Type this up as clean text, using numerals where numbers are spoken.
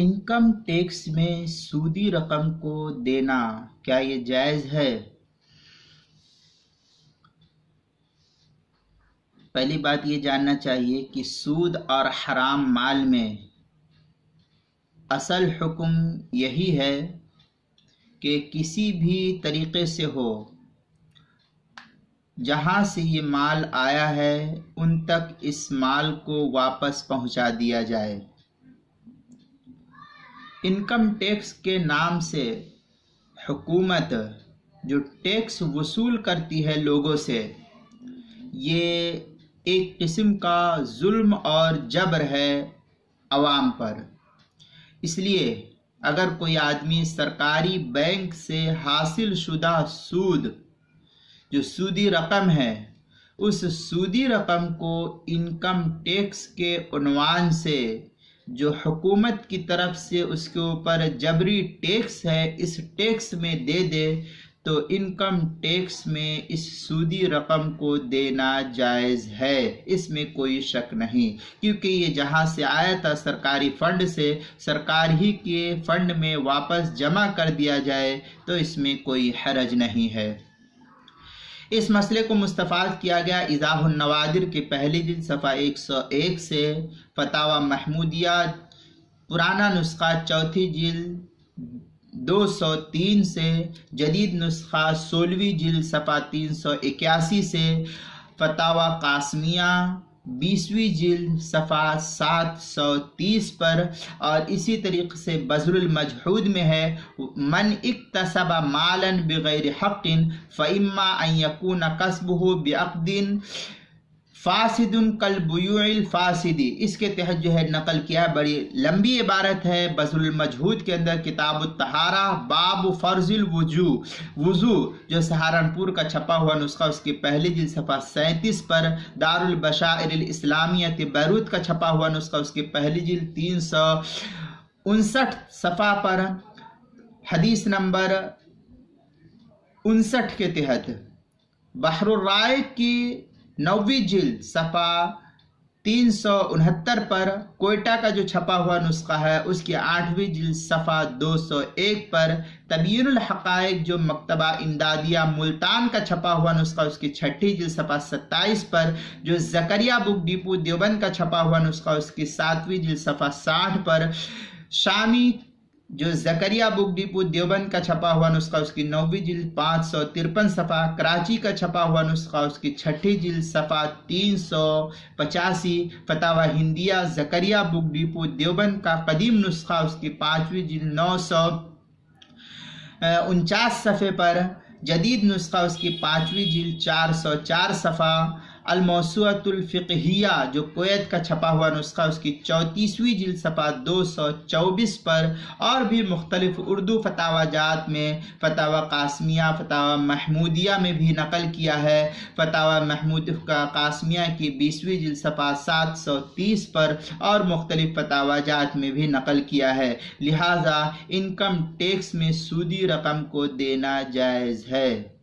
Income tax میں سودی رقم کو دینا کیا یہ جائز ہے؟ پہلی بات یہ جاننا چاہیے کہ سود اور حرام مال میں اصل حکم یہی ہے کہ کسی بھی طریقے سے ہو، جہاں سے یہ مال آیا ہے ان تک اس مال کو واپس پہنچا دیا جائے۔ انکم ٹیکس کے نام سے حکومت جو ٹیکس وصول کرتی ہے لوگوں سے، یہ ایک قسم کا ظلم اور جبر ہے عوام پر۔ اس لیے اگر کوئی آدمی سرکاری بینک سے حاصل شدہ سود جو سودی رقم ہے، اس سودی رقم کو انکم ٹیکس کے عنوان سے جو حکومت کی طرف سے اس کے اوپر جبری ٹیکس ہے، اس ٹیکس میں دے دے تو انکم ٹیکس میں اس سودی رقم کو دینا جائز ہے، اس میں کوئی شک نہیں، کیونکہ یہ جہاں سے آیا تھا سرکاری فنڈ سے، سرکار ہی کے فنڈ میں واپس جمع کر دیا جائے تو اس میں کوئی حرج نہیں ہے۔ اس مسئلے کو مستفاد کیا گیا ایضاح النوادر کے پہلی جلد صفحہ 101 سے، فتاوی محمودیہ پرانا نسخہ چوتھی جلد 203 سے، جدید نسخہ 16ویں جلد صفحہ 381 سے، فتاوی قاسمیہ 20ویں جلد صفحہ 730 پر، اور اسی طریقے سے بذل المجہود میں ہے من اکتسب مالا بغیر حق فاما ان یکون کسبہ بعقد فاسد کالبیوع الفاسد، اس کے تحت جو ہے نقل کیا ہے، بڑی لمبی عبارت ہے بذل المجہود کے اندر، کتاب الطہارہ باب فرض وضو جو سہارنپور کا چھپا ہوا نسخہ اس کی پہلی جلد صفحہ 37 پر، دار البشائر الاسلامیہ بیروت کا چھپا ہوا نسخہ اس کی پہلی جلد 359 صفحہ پر، حدیث نمبر 59 کے تحت، بحر الرائق کی 9ویں جلد صفحہ 369 پر، کوئٹہ کا جو چھپا ہوا نسخہ ہے اس کی 8ویں جلد صفحہ 201 پر، تبیین الحقائق جو مکتبہ امدادیہ ملتان کا چھپا ہوا نسخہ اس کی 6ٹھی جلد صفحہ 27 پر، جو زکریا بک ڈیپو دیوبند کا چھپا ہوا نسخہ اس کی 7ویں جلد صفحہ 60 پر، شامی جو زکریا بک ڈیپو دیوبند کا چھپا ہوا نسخہ اس کی 9ویں جلد 553 صفحہ، کراچی کا چھپا ہوا نسخہ اس کی 6ٹھی جلد صفحہ 385، فتاوی ہندیہ زکریا بک ڈیپو دیوبند کا قدیم نسخہ اس کی 5ویں جلد 949 صفحے پر، جدید نسخہ اس کی 5ویں جلد 404 صفحہ، الموسوعۃ الفقہیہ جو کویت کا چھپا ہوا نسخہ اس کی 34ویں جلد صفحہ 224 پر، اور بھی مختلف اردو فتاوی جات میں فتاوی قاسمیہ فتاوی محمودیہ میں بھی نقل کیا ہے، فتاوی محمود کا قاسمیہ کی 20ویں جلد صفحہ 730 پر، اور مختلف فتاوی جات میں بھی نقل کیا ہے، لہٰذا انکم ٹیکس میں سودی رقم کو دینا جائز ہے۔